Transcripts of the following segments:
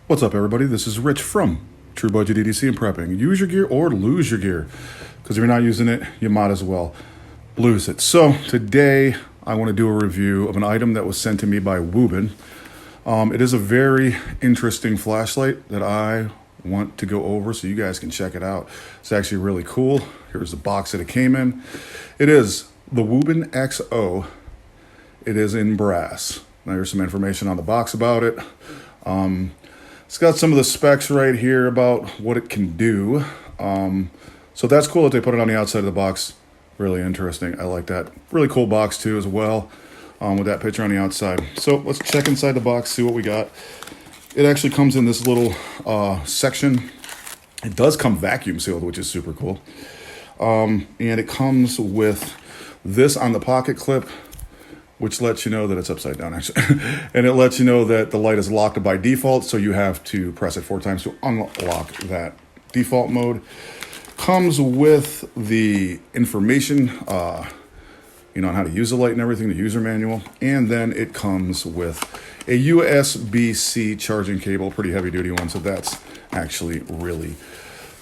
What's up, everybody? This is Rich from True Budget EDC and Prepping. Use your gear or lose your gear, because if you're not using it, you might as well lose it. So today, I want to do a review of an item that was sent to me by Wuben. It is a very interesting flashlight that I want to go over so you guys can check it out. It's actually really cool. Here's the box that it came in. It is the Wuben XO. It is in brass. Now here's some information on the box about it. It's got some of the specs right here about what it can do. So that's cool that they put it on the outside of the box. Really interesting. I like that. Really cool box too as well, with that picture on the outside. So let's check inside the box, see what we got. It actually comes in this little section. It does come vacuum sealed, which is super cool. And it comes with this on the pocket clip, which lets you know that it's upside down, actually. And it lets you know that the light is locked by default, so you have to press it 4 times to unlock that default mode. Comes with the information, on how to use the light and everything, the user manual. And then it comes with a USB-C charging cable, pretty heavy-duty one, so that's actually really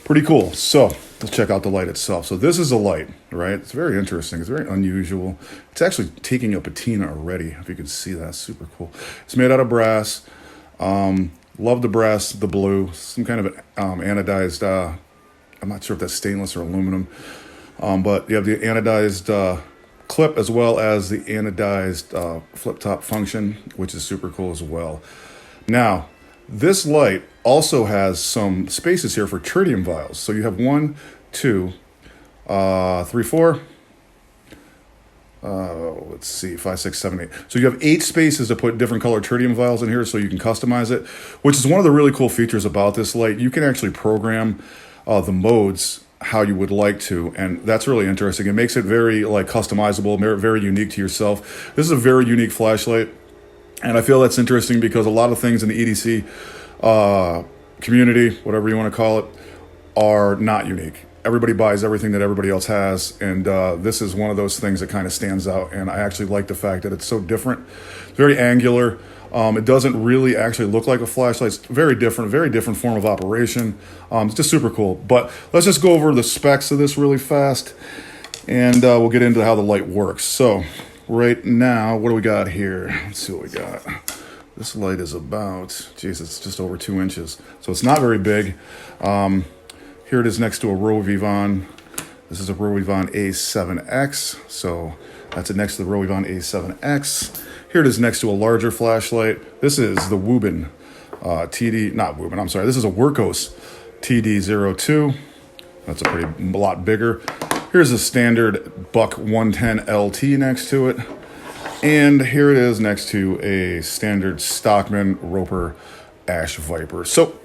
pretty cool. So let's check out the light itself. So this is a light, right? It's very interesting. It's very unusual. It's actually taking a patina already, if you can see that. Super cool. It's made out of brass. Love the brass, the blue, some kind of anodized, I'm not sure if that's stainless or aluminum, but you have the anodized clip as well as the anodized flip-top function, which is super cool as well. Now, this light also has some spaces here for tritium vials. So you have 1, 2, 3, 4. Let's see, 5, 6, 7, 8. So you have 8 spaces to put different colored tritium vials in here, so you can customize it, which is one of the really cool features about this light. You can actually program the modes how you would like to, and that's really interesting. It makes it very customizable, very unique to yourself. This is a very unique flashlight. And I feel that's interesting because a lot of things in the EDC community, whatever you want to call it, are not unique. Everybody buys everything that everybody else has, and this is one of those things that kind of stands out, and I actually like the fact that it's so different. It's very angular. It doesn't really actually look like a flashlight. It's very different form of operation. It's just super cool. But let's just go over the specs of this really fast, and we'll get into how the light works. So right now, what do we got here? Let's see what we got. This light is about, it's just over 2 inches. So it's not very big. Here it is next to a Rovivon. This is a Rovivon A7X. So that's it next to the Rovivon A7X. Here it is next to a larger flashlight. This is the Wuben this is a Workhos TD02. That's a lot bigger. Here's a standard Buck 110 LT next to it. And here it is next to a standard Stockman Roper Ash Viper. So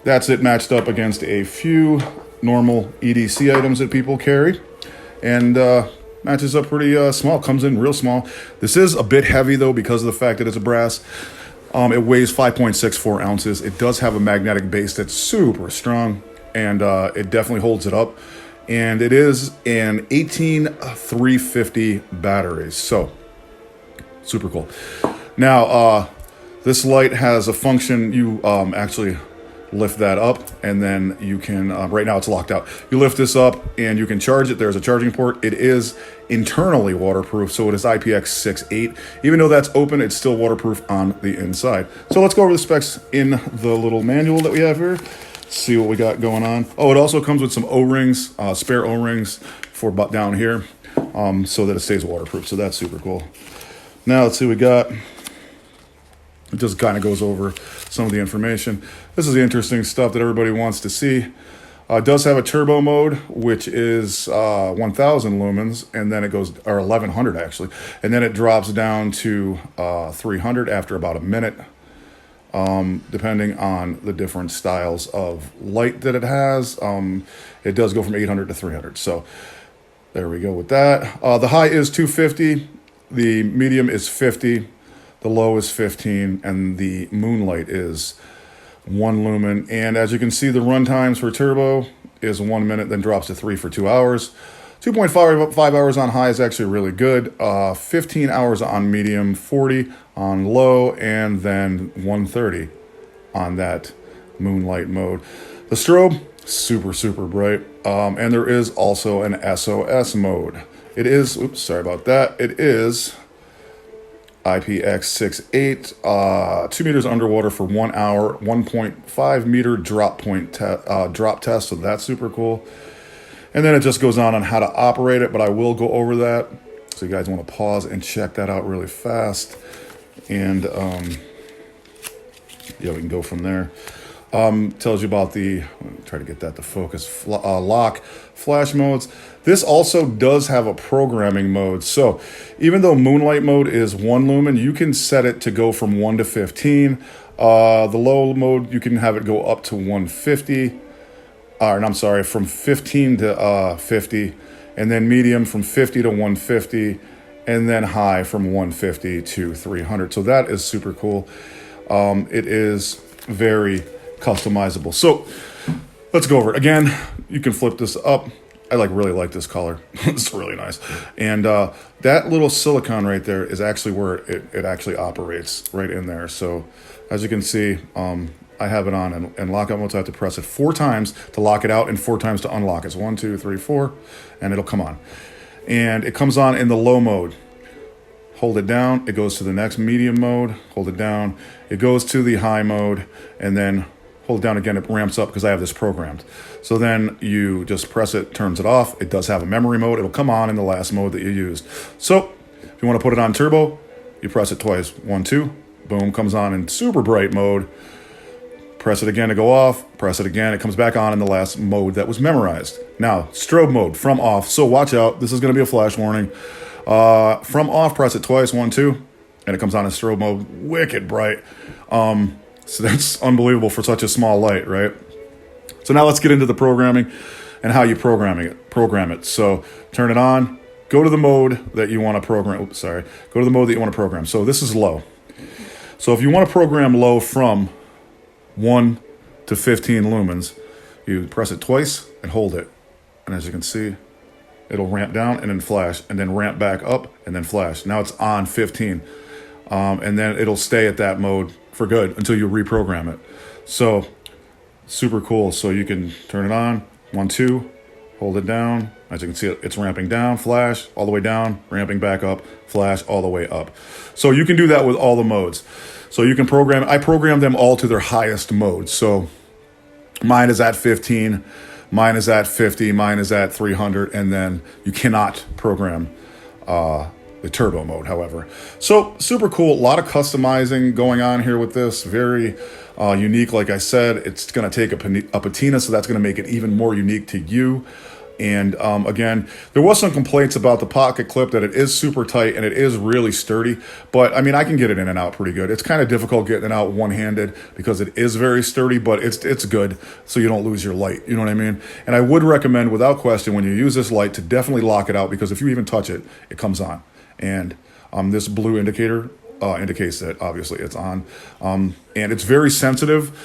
that's it matched up against a few normal EDC items that people carry. And matches up pretty small, comes in real small. This is a bit heavy though because of the fact that it's a brass. It weighs 5.64 ounces. It does have a magnetic base that's super strong, and it definitely holds it up. And it is an 18350 battery, so super cool. Now, this light has a function. You actually lift that up, and then you can, right now it's locked out. You lift this up and you can charge it. There's a charging port. It is internally waterproof, so it is IPX6 Even though that's open, it's still waterproof on the inside. So let's go over the specs in the little manual that we have here. See what we got going on. Oh, it also comes with some O-rings, spare O-rings for down here, so that it stays waterproof. So that's super cool. Now let's see what we got. It just kind of goes over some of the information. This is the interesting stuff that everybody wants to see. It does have a turbo mode, which is 1,000 lumens, and then it goes, or 1,100 actually, and then it drops down to 300 after about a minute, depending on the different styles of light that it has. It does go from 800 to 300, so there we go with that. The high is 250, the medium is 50, the low is 15, and the moonlight is 1 lumen. And as you can see, the run times for turbo is 1 minute, then drops to 3 for 2 hours. 2.5 hours on high is actually really good. 15 hours on medium, 40 on low, and then 130 on that moonlight mode. The strobe, super, super bright. And there is also an SOS mode. It is, oops, sorry about that. It is IPX68, 2 meters underwater for 1 hour, 1.5 meter drop test. So that's super cool. And then it just goes on how to operate it, but I will go over that. So you guys want to pause and check that out really fast. And yeah, we can go from there. Tells you about the, try to get that to focus, lock, flash modes. This also does have a programming mode. So even though moonlight mode is 1 lumen, you can set it to go from 1 to 15. The low mode, you can have it go up to 150. And I'm sorry, from 15 to 50. And then medium from 50 to 150. And then high from 150 to 300. So that is super cool. It is very customizable. So let's go over it. Again, you can flip this up. I really like this color. It's really nice. And that little silicone right there is actually where it actually operates right in there. So as you can see, I have it on and lockout mode, so I have to press it 4 times to lock it out and 4 times to unlock it. It's 1, 2, 3, 4, and it'll come on. And it comes on in the low mode. Hold it down, it goes to the next medium mode. Hold it down, it goes to the high mode, and then hold it down again, it ramps up because I have this programmed. So then you just press it, turns it off. It does have a memory mode. It'll come on in the last mode that you used. So if you want to put it on turbo, you press it twice. 1, 2, boom, comes on in super bright mode. Press it again to go off, press it again, it comes back on in the last mode that was memorized. Now, strobe mode, from off. So watch out, this is going to be a flash warning. From off, press it twice, 1, 2, and it comes on in strobe mode, wicked bright. So that's unbelievable for such a small light, right? So now let's get into the programming and how you program it. So turn it on, go to the mode that you want to program. Oops, sorry. Go to the mode that you want to program. So this is low. So if you want to program low from 1 to 15 lumens, you press it twice and hold it. And as you can see, it'll ramp down and then flash, and then ramp back up and then flash. Now it's on 15. And then it'll stay at that mode for good until you reprogram it. So super cool. So you can turn it on, 1, 2, hold it down. As you can see, it's ramping down, flash, all the way down, ramping back up, flash, all the way up. So you can do that with all the modes. So you can program, I program them all to their highest mode. So mine is at 15, mine is at 50, mine is at 300, and then you cannot program the turbo mode, however. So super cool, a lot of customizing going on here with this, very unique. Like I said, it's gonna take a patina, so that's gonna make it even more unique to you. And again, there was some complaints about the pocket clip, that it is super tight and it is really sturdy. But I mean, I can get it in and out pretty good. It's kind of difficult getting it out one-handed because it is very sturdy, but it's good, so you don't lose your light. You know what I mean? And I would recommend, without question, when you use this light, to definitely lock it out, because if you even touch it, it comes on. And this blue indicator indicates that obviously it's on. And it's very sensitive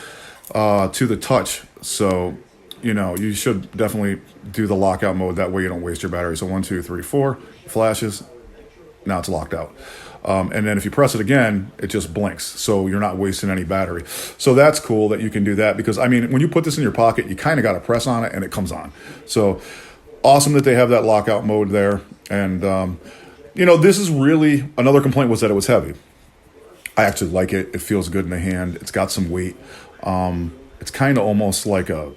to the touch. So you know, you should definitely do the lockout mode. That way you don't waste your battery. So 1, 2, 3, 4, flashes. Now it's locked out. And then if you press it again, it just blinks. So you're not wasting any battery. So that's cool that you can do that, because I mean, when you put this in your pocket, you kind of got to press on it and it comes on. So awesome that they have that lockout mode there. And, you know, this is really, another complaint was that it was heavy. I actually like it. It feels good in the hand. It's got some weight. It's kind of almost like a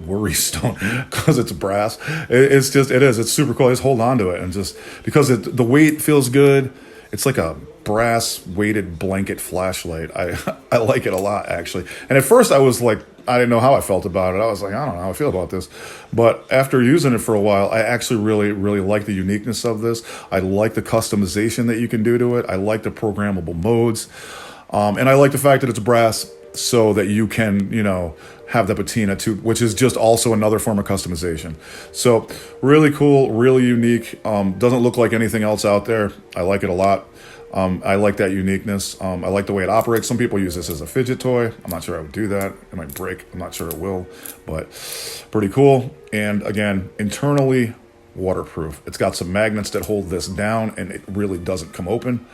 worry stone because it's brass. It's super cool. Just hold on to it, and just because the weight feels good. It's like a brass weighted blanket flashlight. I like it a lot, actually. And at first I was like, I didn't know how I felt about it. I was like, I don't know how I feel about this. But after using it for a while, I actually really like the uniqueness of this. I like the customization that you can do to it. I like the programmable modes. And I like the fact that it's brass, so that you can, you know, have the patina too, which is just also another form of customization. So really cool, really unique. Doesn't look like anything else out there. I like it a lot. I like that uniqueness. I like the way it operates. Some people use this as a fidget toy. I'm not sure I would do that. It might break. I'm not sure it will, but pretty cool. And again, internally waterproof. It's got some magnets that hold this down, and it really doesn't come open.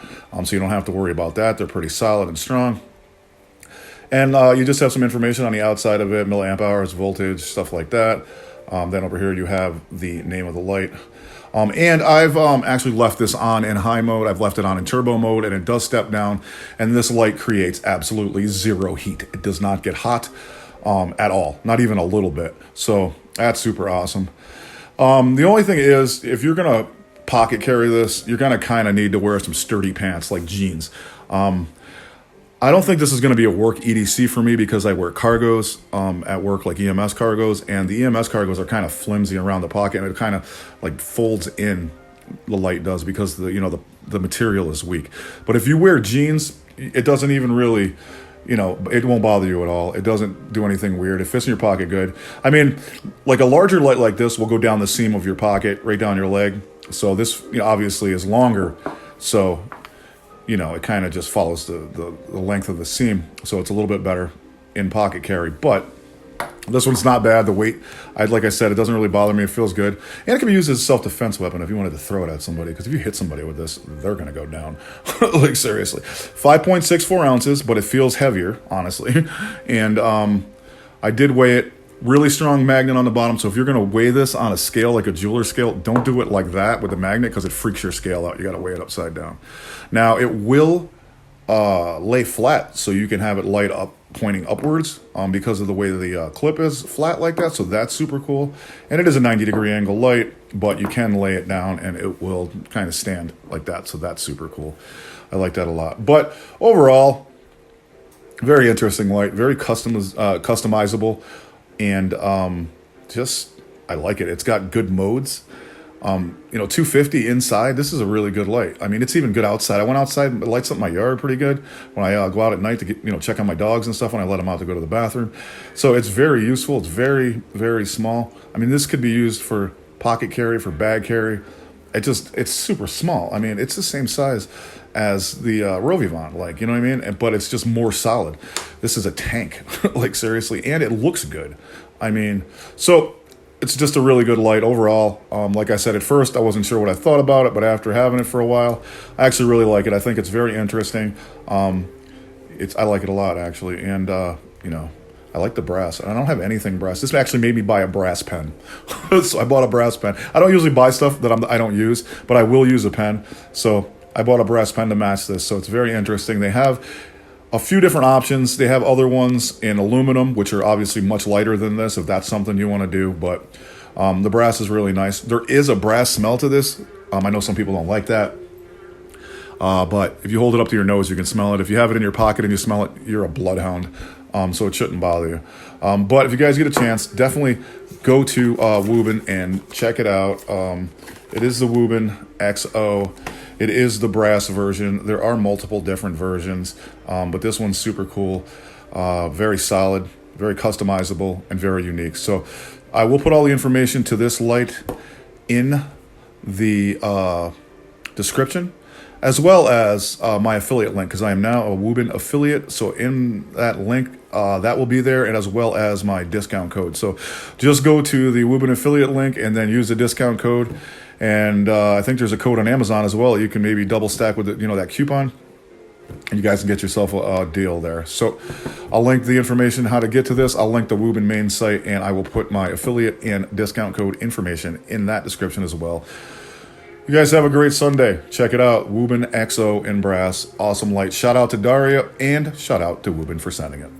So you don't have to worry about that. They're pretty solid and strong. And you just have some information on the outside of it, milliamp hours, voltage, stuff like that. Then over here you have the name of the light. And I've actually left this on in high mode. I've left it on in turbo mode, and it does step down. And this light creates absolutely zero heat. It does not get hot at all, not even a little bit. So that's super awesome. The only thing is, if you're going to pocket carry this, you're going to kind of need to wear some sturdy pants like jeans. I don't think this is going to be a work EDC for me because I wear cargos at work, like EMS cargos, and the EMS cargos are kind of flimsy around the pocket, and it kind of like folds in. The light does because the material is weak. But if you wear jeans, it doesn't even really, it won't bother you at all. It doesn't do anything weird. It fits in your pocket good. I mean, like a larger light like this will go down the seam of your pocket, right down your leg. So this obviously is longer. So it kind of just follows the length of the seam. So it's a little bit better in pocket carry. But this one's not bad. The weight, like I said, it doesn't really bother me. It feels good. And it can be used as a self-defense weapon if you wanted to throw it at somebody. Because if you hit somebody with this, they're going to go down. Like, seriously. 5.64 ounces, but it feels heavier, honestly. And I did weigh it. Really strong magnet on the bottom, so if you're going to weigh this on a scale like a jeweler's scale, don't do it like that with the magnet because it freaks your scale out. You got to weigh it upside down. Now, it will lay flat, so you can have it light up pointing upwards because of the way the clip is flat like that, so that's super cool. And it is a 90-degree angle light, but you can lay it down and it will kind of stand like that, so that's super cool. I like that a lot. But overall, very interesting light, very customizable. And I like it. It's got good modes. 250 inside. This is a really good light. I mean, it's even good outside. I went outside and it lights up my yard pretty good when I go out at night to get, check on my dogs and stuff when I let them out to go to the bathroom. So it's very useful. It's very, very small. I mean, this could be used for pocket carry, for bag carry. It's super small. I mean, it's the same size as the Rovivant, like, you know what I mean? But it's just more solid. This is a tank, like, seriously, and it looks good. I mean, so it's just a really good light overall. Like I said, at first, I wasn't sure what I thought about it, but after having it for a while, I actually really like it. I think it's very interesting. I like it a lot, actually, and, I like the brass. I don't have anything brass. This actually made me buy a brass pen. So I bought a brass pen. I don't usually buy stuff that I don't use, but I will use a pen. So I bought a brass pen to match this. So it's very interesting. They have a few different options. They have other ones in aluminum, which are obviously much lighter than this, if that's something you want to do. But the brass is really nice. There is a brass smell to this. I know some people don't like that. But if you hold it up to your nose, you can smell it. If you have it in your pocket and you smell it, you're a bloodhound. So it shouldn't bother you. But if you guys get a chance, definitely go to Wuben and check it out. It is the Wuben XO. It is the brass version. There are multiple different versions, but this one's super cool, very solid, very customizable, and very unique. So I will put all the information to this light in the description, as well as my affiliate link, because I am now a Wuben affiliate. So in that link, that will be there, and as well as my discount code. So just go to the Wuben affiliate link and then use the discount code. And I think there's a code on Amazon as well. You can maybe double stack with it, that coupon, and you guys can get yourself a deal there. So I'll link the information how to get to this. I'll link the Wuben main site, and I will put my affiliate and discount code information in that description as well. You guys have a great Sunday. Check it out. Wuben XO in brass. Awesome light. Shout out to Daria, and shout out to Wuben for sending it.